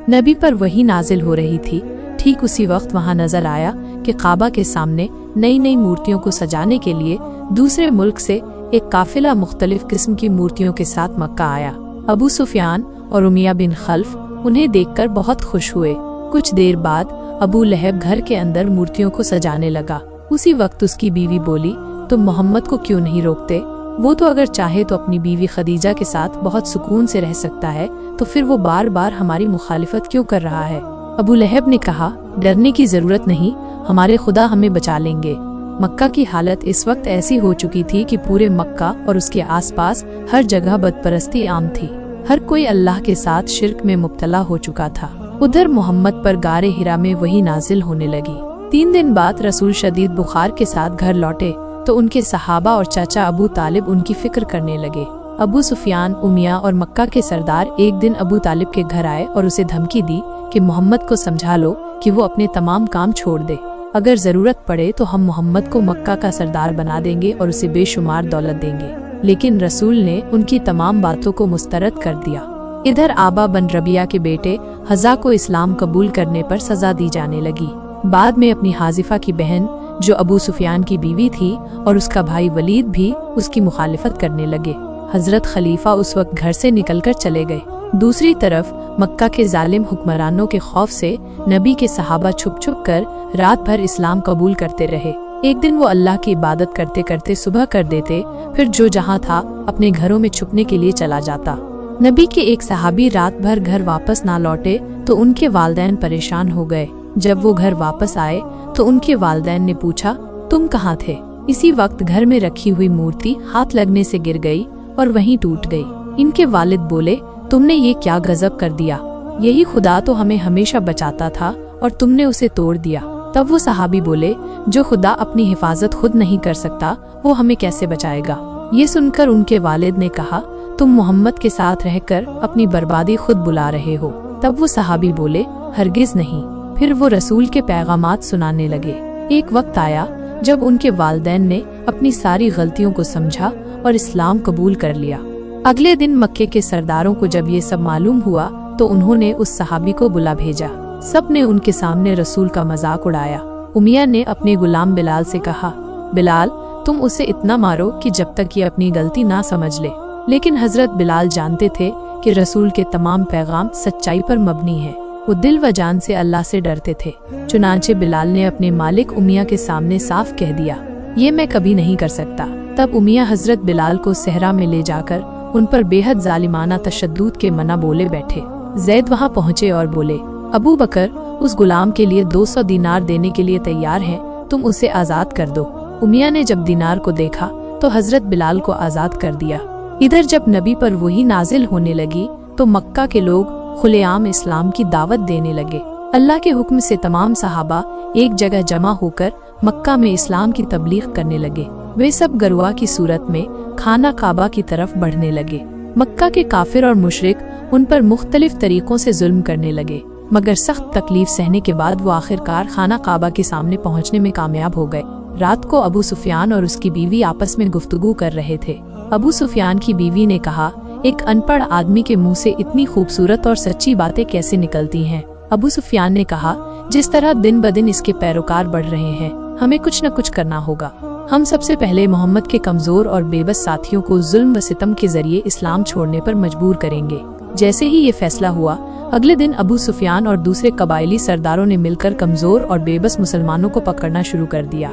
नबी पर वही नाजिल हो रही थी। ठीक उसी वक्त वहाँ नजर आया कि काबा के सामने नई नई मूर्तियों को सजाने के लिए दूसरे मुल्क से एक काफिला मुख्तलिफ किस्म की मूर्तियों के साथ मक्का आया। अबू सुफियान और उमैया बिन खल्फ उन्हें देखकर बहुत खुश हुए। कुछ देर बाद अबू लहब घर के अंदर मूर्तियों को सजाने लगा। उसी वक्त उसकी बीवी बोली, तुम मोहम्मद को क्यों नहीं रोकते? वो तो अगर चाहे तो अपनी बीवी खदीजा के साथ बहुत सुकून से रह सकता है, तो फिर वो बार बार हमारी मुखालिफत क्यों कर रहा है? अबू लहब ने कहा, डरने की जरूरत नहीं, हमारे खुदा हमें बचा लेंगे। मक्का की हालत इस वक्त ऐसी हो चुकी थी कि पूरे मक्का और उसके आसपास हर जगह बदपरस्ती आम थी। हर कोई अल्लाह के साथ शिर्क में मुब्तला हो चुका था। उधर मोहम्मद पर गारे हिरा में वही नाजिल होने लगी। 3 दिन बाद रसूल शदीद बुखार के साथ घर लौटे तो उनके सहाबा और चाचा अबू तालिब उनकी फिक्र करने लगे। अबू सुफियान, उमैया और मक्का के सरदार एक दिन अबू तालिब के घर आए और उसे धमकी दी कि मोहम्मद को समझा लो कि वो अपने तमाम काम छोड़ दे। अगर जरूरत पड़े तो हम मोहम्मद को मक्का का सरदार बना देंगे और उसे बेशुमार दौलत देंगे। लेकिन रसूल ने उनकी तमाम बातों को मुस्तरद कर दिया। इधर आबा बन रबिया के बेटे हज़ा को इस्लाम कबूल करने पर सजा दी जाने लगी। बाद में अपनी हाजिफा की बहन जो अबू सुफियान की बीवी थी और उसका भाई वलीद भी उसकी मुखालिफत करने लगे। हजरत खलीफा उस वक्त घर से निकलकर चले गए। दूसरी तरफ मक्का के जालिम हुक्मरानों के खौफ से नबी के सहाबा छुप छुप कर रात भर इस्लाम कबूल करते रहे। एक दिन वो अल्लाह की इबादत करते करते सुबह कर देते, फिर जो जहाँ था अपने घरों में छुपने के लिए चला जाता। नबी के एक सहाबी रात भर घर वापस ना लौटे तो उनके वालिदैन परेशान हो गए। जब वो घर वापस आए तो उनके वालिदैन ने पूछा, तुम कहाँ थे? इसी वक्त घर में रखी हुई मूर्ति हाथ लगने से गिर गई और वहीं टूट गई। इनके वालिद बोले, तुमने ये क्या गजब कर दिया? यही खुदा तो हमें हमेशा बचाता था और तुमने उसे तोड़ दिया। तब वो सहाबी बोले, जो खुदा अपनी हिफाजत खुद नहीं कर सकता वो हमें कैसे बचाएगा? ये सुनकर उनके वालिद ने कहा, तुम मोहम्मद के साथ रहकर अपनी बर्बादी खुद बुला रहे हो। तब वो सहाबी बोले, हरगिज नहीं। फिर वो रसूल के पैगामात सुनाने लगे। एक वक्त आया जब उनके वालिदैन ने अपनी सारी गलतियों को समझा और इस्लाम कबूल कर लिया। अगले दिन मक्के के सरदारों को जब ये सब मालूम हुआ तो उन्होंने उस सहाबी को बुला भेजा। सब ने उनके सामने रसूल का मजाक उड़ाया। उमैया ने अपने गुलाम बिलाल से कहा, बिलाल तुम उसे इतना मारो कि जब तक ये अपनी गलती ना समझ ले। लेकिन हजरत बिलाल जानते थे कि रसूल के तमाम पैगाम सच्चाई पर मबनी है। वो दिल व जान से अल्लाह से डरते थे। चुनांचे बिलाल ने अपने मालिक उमैया के सामने साफ कह दिया, ये मैं कभी नहीं कर सकता। तब उमैया हजरत बिलाल को सहरा में ले जाकर उन पर बेहद जालिमाना तशद्दुद के मना बोले बैठे। जैद वहाँ पहुँचे और बोले, अबू बकर उस गुलाम के लिए 200 दीनार देने के लिए तैयार हैं, तुम उसे आज़ाद कर दो। उमैया ने जब दीनार को देखा तो हजरत बिलाल को आज़ाद कर दिया। इधर जब नबी पर वही नाजिल होने लगी तो मक्का के लोग खुलेआम इस्लाम की दावत देने लगे। अल्लाह के हुक्म से तमाम सहाबा एक जगह जमा होकर मक्का में इस्लाम की तबलीग करने लगे। वे सब गरुआ की सूरत में खाना काबा की तरफ बढ़ने लगे। मक्का के काफिर और मुशरिक उन पर मुख्तलिफ तरीकों से जुल्म करने लगे, मगर सख्त तकलीफ सहने के बाद वो आखिरकार खाना काबा के सामने पहुंचने में कामयाब हो गए। रात को अबू सुफियान और उसकी बीवी आपस में गुफ्तगू कर रहे थे। अबू सुफियान की बीवी ने कहा, एक अनपढ़ आदमी के मुंह से इतनी खूबसूरत और सच्ची बातें कैसे निकलती हैं? अबू सुफियान ने कहा, जिस तरह दिन ब दिन इसके पैरोकार बढ़ रहे हैं, हमें कुछ न कुछ करना होगा। हम सबसे पहले मोहम्मद के कमजोर और बेबस साथियों को जुल्म व सितम के जरिए इस्लाम छोड़ने पर मजबूर करेंगे। जैसे ही ये फैसला हुआ, अगले दिन अबू सुफियान और दूसरे कबायली सरदारों ने मिलकर कमजोर और बेबस मुसलमानों को पकड़ना शुरू कर दिया।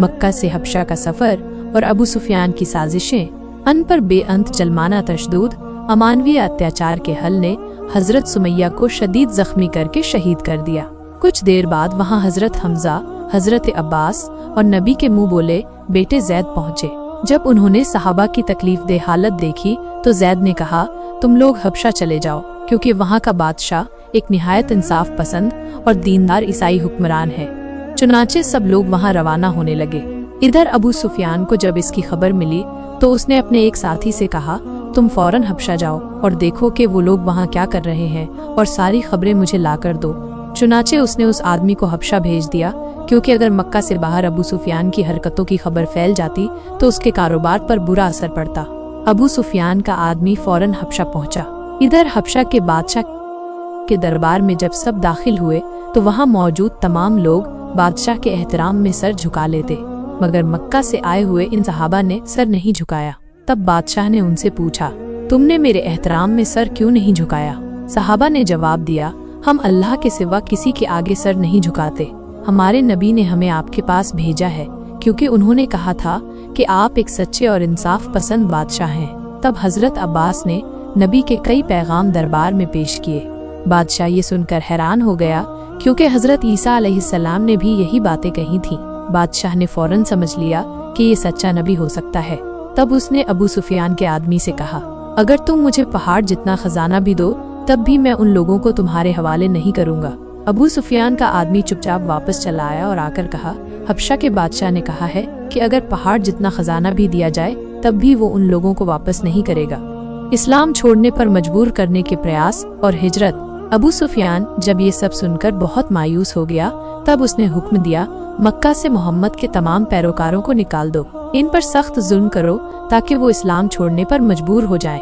मक्का से हबशा का सफर और अबू सुफियान की साजिशें, अन पर बेअंत जलमाना तशद्दुद, अमानवीय अत्याचार के हल ने हजरत सुमैया को शदीद जख्मी करके शहीद कर दिया। कुछ देर बाद वहाँ हजरत हमजा, हजरत अब्बास और नबी के मुंह बोले बेटे जैद पहुँचे। जब उन्होंने सहाबा की तकलीफ दे हालत देखी तो जैद ने कहा, तुम लोग हबशा चले जाओ, क्योंकि वहाँ का बादशाह एक निहायत इंसाफ पसंद और दीनदार ईसाई हुक्मरान है। चुनाचे सब लोग वहाँ रवाना होने लगे। इधर अबू सुफियान को जब इसकी खबर मिली तो उसने अपने एक साथी से कहा, तुम फौरन हबशा जाओ और देखो कि वो लोग वहाँ क्या कर रहे हैं और सारी खबरें मुझे ला कर दो। चुनाचे उसने उस आदमी को हबशा भेज दिया, क्योंकि अगर मक्का से बाहर अबू सुफियान की हरकतों की खबर फैल जाती तो उसके कारोबार पर बुरा असर पड़ता। अबू सुफियान का आदमी फौरन हबशा पहुंचा। इधर हबशा के बादशाह के दरबार में जब सब दाखिल हुए तो वहाँ मौजूद तमाम लोग बादशाह के एहतराम में सर झुका लेते, मगर मक्का से आए हुए इन सहाबा ने सर नहीं झुकाया। तब बादशाह ने उनसे पूछा, तुमने मेरे एहतराम में सर क्यों नहीं झुकाया? सहाबा ने जवाब दिया, हम अल्लाह के सिवा किसी के आगे सर नहीं झुकाते। हमारे नबी ने हमें आपके पास भेजा है क्योंकि उन्होंने कहा था कि आप एक सच्चे और इंसाफ पसंद बादशाह हैं। तब हजरत अब्बास ने नबी के कई पैगाम दरबार में पेश किए। बादशाह ये सुनकर हैरान हो गया क्योंकि हजरत ईसा अलैहिस्सलाम ने भी यही बातें कही थीं। बादशाह ने फौरन समझ लिया कि ये सच्चा नबी हो सकता है। तब उसने अबू सुफियान के आदमी से कहा, अगर तुम मुझे पहाड़ जितना खजाना भी दो तब भी मैं उन लोगों को तुम्हारे हवाले नहीं करूँगा। अबू सुफियान का आदमी चुपचाप वापस चला आया और आकर कहा, हबशा के बादशाह ने कहा है कि अगर पहाड़ जितना खजाना भी दिया जाए तब भी वो उन लोगों को वापस नहीं करेगा। इस्लाम छोड़ने पर मजबूर करने के प्रयास और हिजरत। अबू सुफियान जब ये सब सुनकर बहुत मायूस हो गया, तब उसने हुक्म दिया, मक्का से मोहम्मद के तमाम पैरोकारों को निकाल दो, इन पर सख्त जुल्म करो ताकि वो इस्लाम छोड़ने पर मजबूर हो जाएं।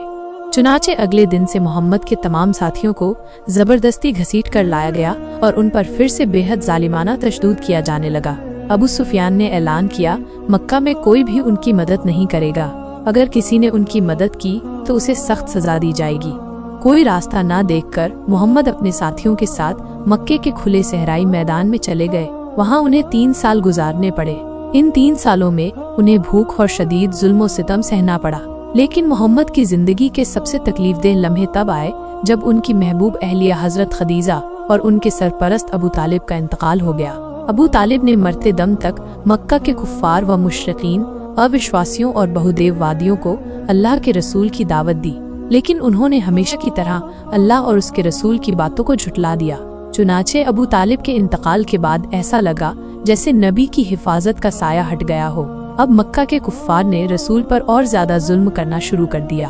चुनाचे अगले दिन से मोहम्मद के तमाम साथियों को जबरदस्ती घसीट कर लाया गया और उन पर फिर से बेहद जालिमाना तशद्दुद किया जाने लगा। अबू सुफियान ने ऐलान किया, मक्का में कोई भी उनकी मदद नहीं करेगा। अगर किसी ने उनकी मदद की तो उसे सख्त सजा दी जाएगी। कोई रास्ता न देखकर मोहम्मद अपने साथियों के साथ मक्के के खुले सहराई मैदान में चले गए। वहाँ उन्हें 3 साल गुजारने पड़े। इन 3 सालों में उन्हें भूख और शदीद जुल्म और सितम सहना पड़ा। लेकिन मोहम्मद की जिंदगी के सबसे तकलीफदेह लम्हे तब आए जब उनकी महबूब अहलिया हजरत खदीजा और उनके सरपरस्त अबू तालिब का इंतकाल हो गया। अबू तालिब ने मरते दम तक मक्का के कुफ्फार व मुशरिकीन, अविश्वासियों और बहुदेववादियों को अल्लाह के रसूल की दावत दी, लेकिन उन्होंने हमेशा की तरह अल्लाह और उसके रसूल की बातों को झुटला दिया। चुनाचे अबू तालिब के इंतकाल के बाद ऐसा लगा जैसे नबी की हिफाजत का साया हट गया हो। अब मक्का के कुफ्फार ने रसूल पर और ज्यादा जुल्म करना शुरू कर दिया।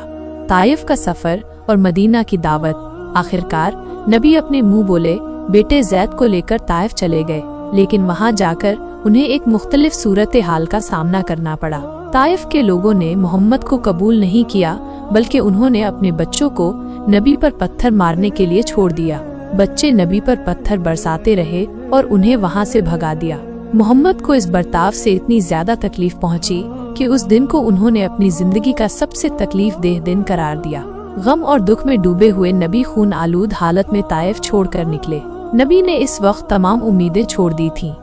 ताइफ का सफर और मदीना की दावत। आखिरकार नबी अपने मुंह बोले बेटे जैद को लेकर ताइफ चले गए, लेकिन वहां जाकर उन्हें एक मुख्तलिफ सूरत हाल का सामना करना पड़ा। ताइफ के लोगों ने मोहम्मद को कबूल नहीं किया, बल्कि उन्होंने अपने बच्चों को नबी पर पत्थर मारने के लिए छोड़ दिया। बच्चे नबी पर पत्थर बरसाते रहे और उन्हें वहां से भगा दिया। मोहम्मद को इस बर्ताव से इतनी ज्यादा तकलीफ पहुंची कि उस दिन को उन्होंने अपनी जिंदगी का सबसे तकलीफदेह दिन करार दिया। गम और दुख में डूबे हुए नबी खून आलूद हालत में ताइफ छोड़कर निकले। नबी ने इस वक्त तमाम उम्मीदें छोड़ दी थीं,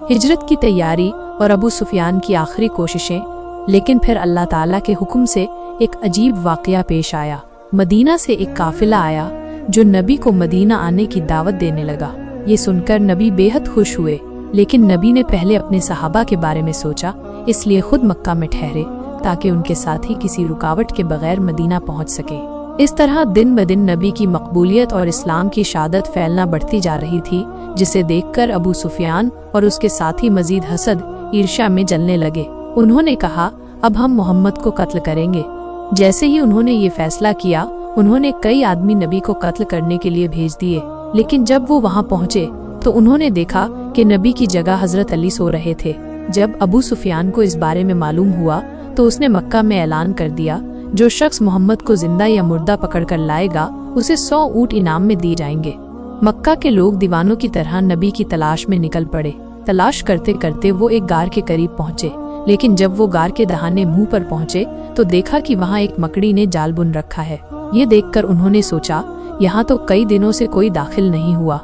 हिजरत की तैयारी और अबू सुफियान की आखिरी कोशिशें। लेकिन फिर अल्लाह ताला के हुक्म से एक अजीब वाकया पेश आया। मदीना से एक काफिला आया जो नबी को मदीना आने की दावत देने लगा। ये सुनकर नबी बेहद खुश हुए, लेकिन नबी ने पहले अपने सहाबा के बारे में सोचा, इसलिए खुद मक्का में ठहरे ताकि उनके साथी किसी रुकावट के बगैर मदीना पहुंच सके। इस तरह दिन ब दिन नबी की मकबूलियत और इस्लाम की शहादत फैलना बढ़ती जा रही थी, जिसे देखकर अबू सुफियान और उसके साथी मजीद हसद ईर्ष्या में जलने लगे। उन्होंने कहा, अब हम मोहम्मद को कत्ल करेंगे। जैसे ही उन्होंने ये फैसला किया, उन्होंने कई आदमी नबी को कत्ल करने के लिए भेज दिए। लेकिन जब वो वहाँ पहुँचे तो उन्होंने देखा कि नबी की जगह हजरत अली सो रहे थे। जब अबू सुफियान को इस बारे में मालूम हुआ तो उसने मक्का में ऐलान कर दिया, जो शख्स मोहम्मद को जिंदा या मुर्दा पकड़ कर लाएगा उसे 100 ऊंट इनाम में दिए जाएंगे। मक्का के लोग दीवानों की तरह नबी की तलाश में निकल पड़े। तलाश करते करते वो एक गार के करीब पहुँचे, लेकिन जब वो गार के दहाने मुंह पर पहुँचे तो देखा कि वहाँ एक मकड़ी ने जाल बुन रखा है। ये देखकर उन्होंने सोचा, यहाँ तो कई दिनों से कोई दाखिल नहीं हुआ।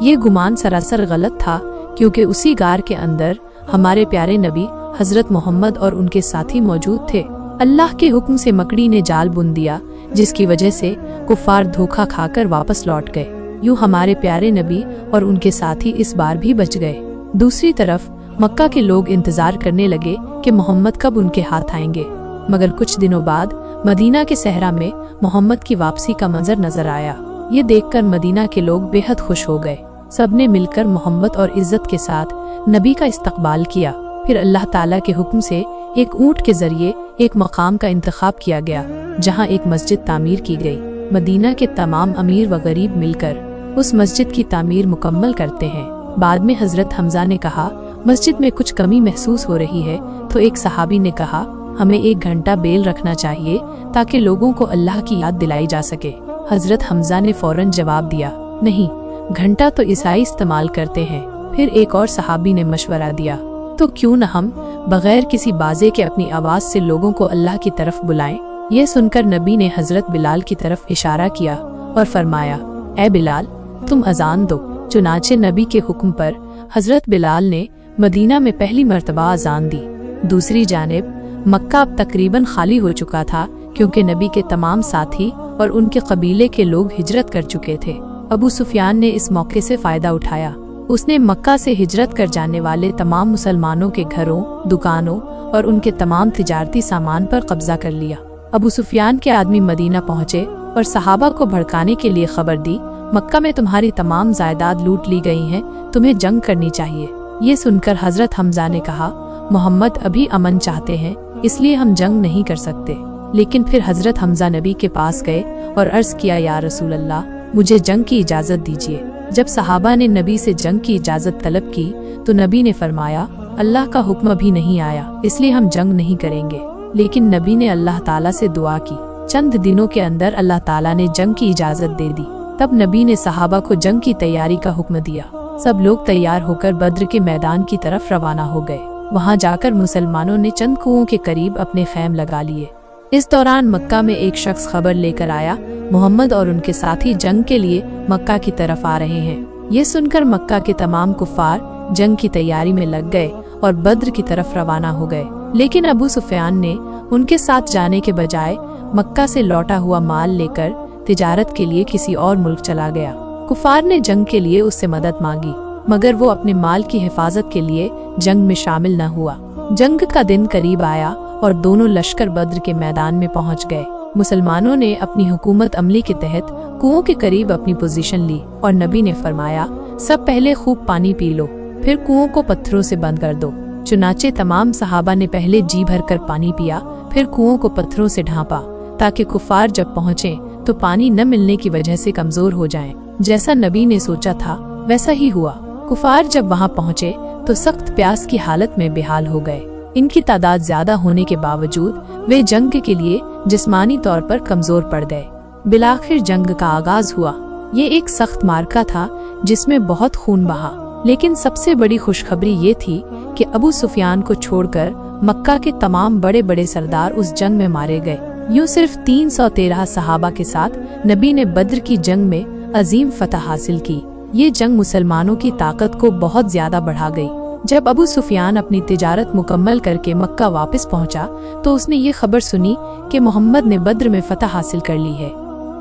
ये गुमान सरासर गलत था, क्योंकि उसी गार के अंदर हमारे प्यारे नबी हजरत मोहम्मद और उनके साथी मौजूद थे। अल्लाह के हुक्म से मकड़ी ने जाल बुन दिया, जिसकी वजह से कुफार धोखा खाकर वापस लौट गए। यूं हमारे प्यारे नबी और उनके साथी इस बार भी बच गए। दूसरी तरफ मक्का के लोग इंतजार करने लगे कि मोहम्मद कब उनके हाथ आएंगे, मगर कुछ दिनों बाद मदीना के सहरा में मोहम्मद की वापसी का मंजर नजर आया। ये देखकर मदीना के लोग बेहद खुश हो गए। सबने मिलकर मोहम्मद और इज्जत के साथ नबी का इस्तकबाल किया। फिर अल्लाह ताला के हुक्म से एक ऊंट के जरिए एक मकाम का इंतखाब किया गया, जहां एक मस्जिद तामीर की गई। मदीना के तमाम अमीर व गरीब मिलकर उस मस्जिद की तामीर मुकम्मल करते हैं। बाद में हजरत हमजा ने कहा, मस्जिद में कुछ कमी महसूस हो रही है, तो एक सहाबी ने कहा, हमें 1 घंटा बेल रखना चाहिए ताकि लोगों को अल्लाह की याद दिलाई जा सके। हजरत हमजा ने फौरन जवाब दिया, नहीं, घंटा तो ईसाई इस्तेमाल करते हैं। फिर एक और सहाबी ने मशवरा दिया, तो क्यों न हम बगैर किसी बाजे के अपनी आवाज से लोगों को अल्लाह की तरफ बुलाएं। ये सुनकर नबी ने हजरत बिलाल की तरफ इशारा किया और फरमाया, ए बिलाल, तुम अजान दो। चुनाचे नबी के हुक्म पर हजरत बिलाल ने मदीना में पहली मर्तबा अजान दी। दूसरी जानिब मक्का अब तकरीबन खाली हो चुका था, क्योंकि नबी के तमाम साथी और उनके कबीले के लोग हिजरत कर चुके थे। अबू सुफियान ने इस मौके से फायदा उठाया। उसने मक्का से हिजरत कर जाने वाले तमाम मुसलमानों के घरों, दुकानों और उनके तमाम तिजारती सामान पर कब्जा कर लिया। अबू सुफियान के आदमी मदीना पहुँचे और सहाबा को भड़काने के लिए खबर दी, मक्का में तुम्हारी तमाम जायदाद लूट ली गई हैं, तुम्हें जंग करनी चाहिए। ये सुनकर हजरत हमजा ने कहा, मोहम्मद अभी अमन चाहते हैं, इसलिए हम जंग नहीं कर सकते। लेकिन फिर हजरत हमजा नबी के पास गए और अर्ज किया, या रसूल अल्लाह, मुझे जंग की इजाजत दीजिए। जब सहाबा ने नबी से जंग की इजाजत तलब की तो नबी ने फरमाया, अल्लाह का हुक्म अभी नहीं आया, इसलिए हम जंग नहीं करेंगे। लेकिन नबी ने अल्लाह ताला से दुआ की। चंद दिनों के अंदर अल्लाह ताला ने जंग की इजाजत दे दी। तब नबी ने सहाबा को जंग की तैयारी का हुक्म दिया। सब लोग तैयार होकर बद्र के मैदान की तरफ रवाना हो गए। वहां जाकर मुसलमानों ने चंद कुओं के करीब अपने खैम लगा लिए। इस दौरान मक्का में एक शख्स खबर लेकर आया, मोहम्मद और उनके साथी जंग के लिए मक्का की तरफ आ रहे हैं। ये सुनकर मक्का के तमाम कुफार जंग की तैयारी में लग गए और बद्र की तरफ रवाना हो गए। लेकिन अबू सुफियान ने उनके साथ जाने के बजाय मक्का से लौटा हुआ माल लेकर तिजारत के लिए किसी और मुल्क चला गया। कुफार ने जंग के लिए उससे मदद मांगी, मगर वो अपने माल की हिफाजत के लिए जंग में शामिल न हुआ। जंग का दिन करीब आया और दोनों लश्कर बद्र के मैदान में पहुंच गए। मुसलमानों ने अपनी हुकूमत अमली के तहत कुओं के करीब अपनी पोजीशन ली और नबी ने फरमाया, सब पहले खूब पानी पी लो, फिर कुओं को पत्थरों से बंद कर दो। चुनाचे तमाम सहाबा ने पहले जी भर कर पानी पिया, फिर कुओं को पत्थरों से ढांपा, ताकि कुफार जब पहुँचे तो पानी न मिलने की वजह से कमजोर हो जाएं। जैसा नबी ने सोचा था वैसा ही हुआ। कुफार जब वहां पहुंचे तो सख्त प्यास की हालत में बेहाल हो गए। इनकी तादाद ज्यादा होने के बावजूद वे जंग के लिए जिस्मानी तौर पर कमजोर पड़ गए। बिलाखिर जंग का आगाज हुआ। ये एक सख्त मार्का था जिसमें बहुत खून बहा। लेकिन सबसे बड़ी खुशखबरी ये थी कि अबू सुफियान को छोड़कर मक्का के तमाम बड़े बड़े सरदार उस जंग में मारे गए। यूँ सिर्फ 313 सहाबा के साथ नबी ने बद्र की जंग में अजीम फतह हासिल की। ये जंग मुसलमानों की ताकत को बहुत ज्यादा बढ़ा गई। जब अबू सुफियान अपनी तिजारत मुकम्मल करके मक्का वापस पहुंचा तो उसने ये खबर सुनी कि मोहम्मद ने बद्र में फतह हासिल कर ली है।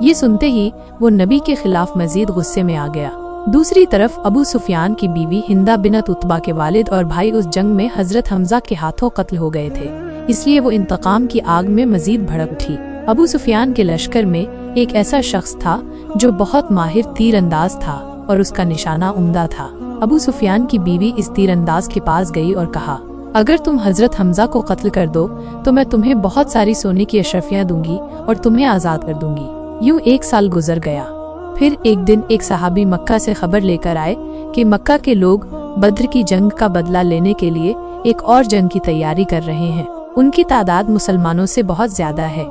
ये सुनते ही वो नबी के खिलाफ मजीद गुस्से में आ गया। दूसरी तरफ अबू सुफियान की बीवी हिंदा बिनत उतबा के वालिद और भाई उस जंग में हजरत हमजा के हाथों कत्ल हो गए थे, इसलिए वो इंतकाम की आग में मजीद भड़क उठी। अबू सुफियान के लश्कर में एक ऐसा शख्स था जो बहुत माहिर तीर अंदाज था और उसका निशाना उम्दा था। अबू सुफियान की बीवी इस तीर अंदाज के पास गई और कहा, अगर तुम हजरत हमजा को कत्ल कर दो तो मैं तुम्हें बहुत सारी सोने की अशरफियाँ दूंगी और तुम्हें आजाद कर दूंगी। यूँ 1 साल गुजर गया। फिर एक दिन एक सहाबी मक्का से खबर लेकर आए कि मक्का के लोग बद्र की जंग का बदला लेने के लिए एक और जंग की तैयारी कर रहे हैं। उनकी तादाद मुसलमानों से बहुत ज्यादा है।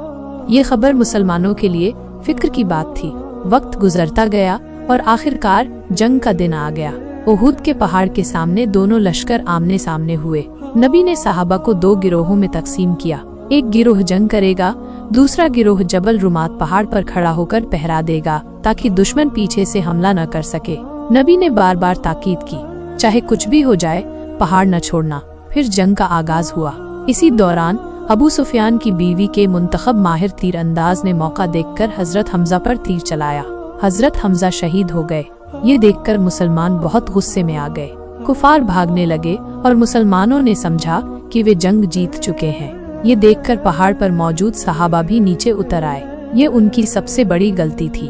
ये खबर मुसलमानों के लिए फिक्र की बात थी। वक्त गुजरता गया और आखिरकार जंग का दिन आ गया। उहुद के पहाड़ के सामने दोनों लश्कर आमने सामने हुए। नबी ने सहाबा को 2 गिरोहों में तकसीम किया। एक गिरोह जंग करेगा, दूसरा गिरोह जबल रुमात पहाड़ पर खड़ा होकर पहरा देगा ताकि दुश्मन पीछे से हमला न कर सके। नबी ने बार बार ताकीद की, चाहे कुछ भी हो जाए पहाड़ न छोड़ना। फिर जंग का आगाज हुआ। इसी दौरान अबू सुफियान की बीवी के मुंतखब माहिर तीर अंदाज ने मौका देखकर हजरत हमजा पर तीर चलाया। हजरत हमजा शहीद हो गए। ये देखकर मुसलमान बहुत गुस्से में आ गए। कुफार भागने लगे और मुसलमानों ने समझा कि वे जंग जीत चुके हैं। ये देखकर पहाड़ पर मौजूद सहाबा भी नीचे उतर आए। ये उनकी सबसे बड़ी गलती थी।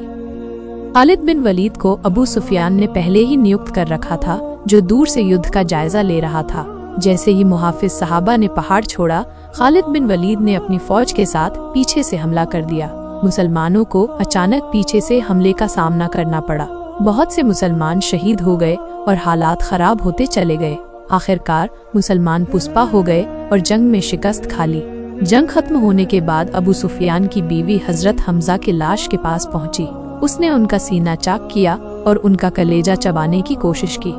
खालिद बिन वलीद को अबू सुफियान ने पहले ही नियुक्त कर रखा था, जो दूर से युद्ध का जायजा ले रहा था। जैसे ही मुहाफिज सहाबा ने पहाड़ छोड़ा, खालिद बिन वलीद ने अपनी फौज के साथ पीछे से हमला कर दिया। मुसलमानों को अचानक पीछे से हमले का सामना करना पड़ा। बहुत से मुसलमान शहीद हो गए और हालात खराब होते चले गए। आखिरकार मुसलमान पुष्पा हो गए और जंग में शिकस्त खा ली। जंग खत्म होने के बाद अबू सुफियान की बीवी हजरत हमजा के लाश के पास पहुंची। उसने उनका सीना चाक किया और उनका कलेजा चबाने की कोशिश की।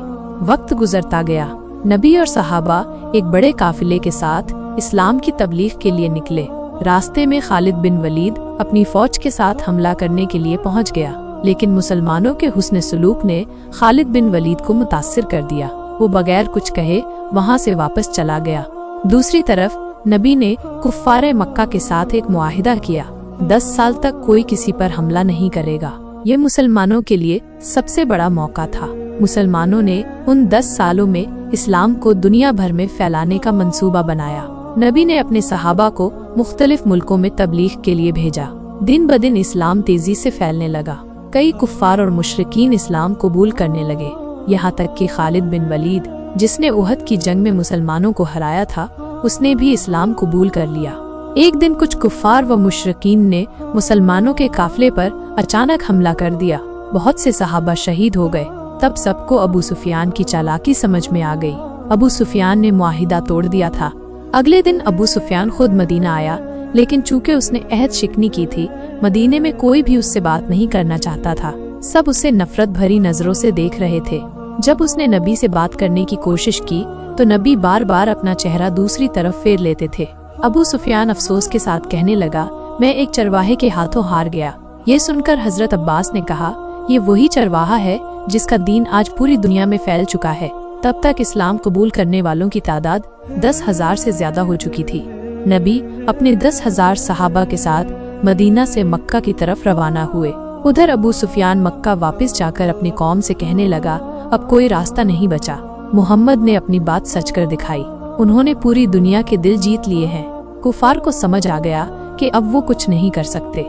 वक्त गुजरता गया। नबी और सहाबा एक बड़े काफिले के साथ इस्लाम की तबलीग के लिए निकले। रास्ते में खालिद बिन वलीद अपनी फौज के साथ हमला करने के लिए पहुंच गया, लेकिन मुसलमानों के हुस्न सलूक ने खालिद बिन वलीद को मुतासिर कर दिया। वो बगैर कुछ कहे वहां से वापस चला गया। दूसरी तरफ नबी ने कुफ्फारे मक्का के साथ एक मुआहिदा किया, 10 साल तक कोई किसी पर हमला नहीं करेगा। ये मुसलमानों के लिए सबसे बड़ा मौका था। मुसलमानों ने उन 10 सालों में इस्लाम को दुनिया भर में फैलाने का मंसूबा बनाया। नबी ने अपने सहाबा को मुख्तलिफ मुल्कों में तबलीग के लिए भेजा। दिन ब दिन इस्लाम तेजी से फैलने लगा। कई कुफ्फार और मुशरिकीन इस्लाम कबूल करने लगे, यहाँ तक कि खालिद बिन वलीद, जिसने उहद की जंग में मुसलमानों को हराया था, उसने भी इस्लाम कबूल कर लिया। एक दिन कुछ कुफ्फार व मुशरिकीन ने मुसलमानों के काफिले पर अचानक हमला कर दिया। बहुत से सहाबा शहीद हो गए। तब सबको अबू सुफियान की चालाकी समझ में आ गई। अबू सुफियान ने मुआहिदा तोड़ दिया था। अगले दिन अबू सुफियान खुद मदीना आया, लेकिन चूंकि उसने अहद शिकनी की थी, मदीने में कोई भी उससे बात नहीं करना चाहता था। सब उसे नफरत भरी नजरों से देख रहे थे। जब उसने नबी से बात करने की कोशिश की तो नबी बार बार अपना चेहरा दूसरी तरफ फेर लेते थे। अबू सुफियान अफसोस के साथ कहने लगा, मैं एक चरवाहे के हाथों हार गया। ये सुनकर हजरत अब्बास ने कहा, ये वही चरवाहा है जिसका दीन आज पूरी दुनिया में फैल चुका है। तब तक इस्लाम कबूल करने वालों की तादाद 10,000 से ज्यादा हो चुकी थी। नबी अपने 10,000 सहाबा के साथ मदीना से मक्का की तरफ रवाना हुए। उधर अबू सुफियान मक्का वापस जाकर अपनी कौम से कहने लगा, अब कोई रास्ता नहीं बचा। मोहम्मद ने अपनी बात सच कर दिखाई। उन्होंने पूरी दुनिया के दिल जीत लिए हैं। कुफार को समझ आ गया कि अब वो कुछ नहीं कर सकते।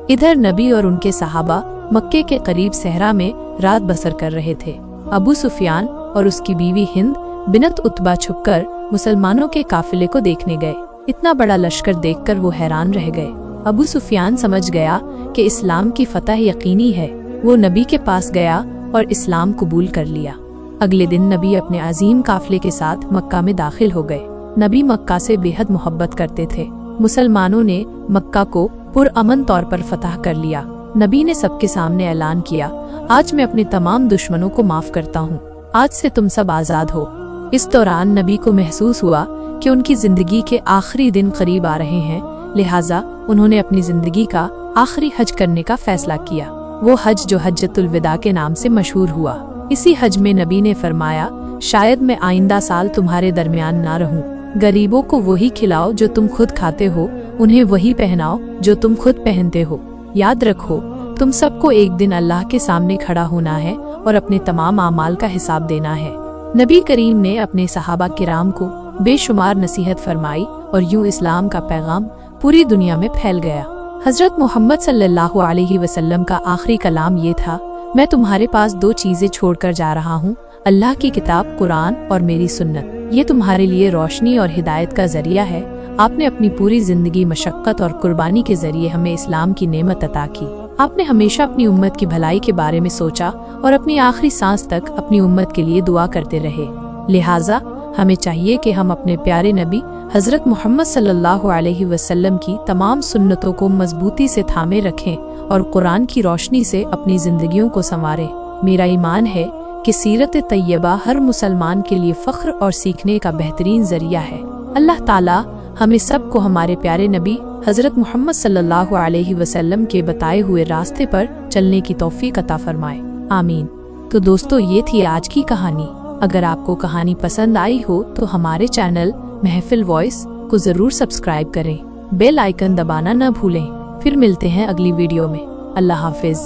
इधर नबी और उनके सहाबा मक्के के करीब सहरा में रात बसर कर रहे थे। अबू सुफियान और उसकी बीवी हिंद बिनत उतबा छुपकर मुसलमानों के काफिले को देखने गए। इतना बड़ा लश्कर देखकर वो हैरान रह गए। अबू सुफियान समझ गया कि इस्लाम की फतह यकीनी है। वो नबी के पास गया और इस्लाम कबूल कर लिया। अगले दिन नबी अपने अजीम काफिले के साथ मक्का में दाखिल हो गए। नबी मक्का से बेहद मोहब्बत करते थे। मुसलमानों ने मक्का को पुरअमन तौर पर फतह कर लिया। नबी ने सबके सामने ऐलान किया, आज मैं अपने तमाम दुश्मनों को माफ करता हूँ। आज से तुम सब आजाद हो। इस दौरान नबी को महसूस हुआ कि उनकी जिंदगी के आखिरी दिन करीब आ रहे हैं, लिहाजा उन्होंने अपनी जिंदगी का आखिरी हज करने का फैसला किया। वो हज जो हज्जतुल विदा के नाम से मशहूर हुआ। इसी हज में नबी ने फरमाया, शायद मैं आइंदा साल तुम्हारे दरमियान ना रहूं। गरीबों को वही खिलाओ जो तुम खुद खाते हो, उन्हें वही पहनाओ जो तुम खुद पहनते हो। याद रखो, तुम सबको एक दिन अल्लाह के सामने खड़ा होना है और अपने तमाम आमाल का हिसाब देना है। नबी करीम ने अपने सहाबा किराम को बेशुमार नसीहत फरमाई और यूं इस्लाम का पैगाम पूरी दुनिया में फैल गया। हजरत मोहम्मद सल्लल्लाहु अलैहि वसल्लम का आखिरी कलाम ये था, मैं तुम्हारे पास 2 चीजें छोड़कर जा रहा हूँ, अल्लाह की किताब कुरान और मेरी सुन्नत। ये तुम्हारे लिए रोशनी और हिदायत का जरिया है। आपने अपनी पूरी जिंदगी मशक्कत और कुर्बानी के जरिए हमें इस्लाम की नेमत अता की। आपने हमेशा अपनी उम्मत की भलाई के बारे में सोचा और अपनी आखिरी सांस तक अपनी उम्मत के लिए दुआ करते रहे। लिहाजा हमें चाहिए कि हम अपने प्यारे नबी हजरत मोहम्मद सल्लल्लाहु अलैहि वसल्लम की तमाम सुन्नतों को मजबूती से थामे रखें और कुरान की रोशनी से अपनी जिंदगियों को संवारें। मेरा ईमान है कि सीरत तैयबा हर मुसलमान के लिए फख्र और सीखने का बेहतरीन जरिया है। अल्लाह ताला हमें सबको हमारे प्यारे नबी हजरत मोहम्मद सल्लल्लाहु अलैहि वसल्लम के बताए हुए रास्ते पर चलने की तौफीक अता फरमाए। आमीन। तो दोस्तों, ये थी आज की कहानी। अगर आपको कहानी पसंद आई हो तो हमारे चैनल महफिल वॉइस को जरूर सब्सक्राइब करें। बेल आइकन दबाना न भूलें। फिर मिलते हैं अगली वीडियो में। अल्लाह हाफिज।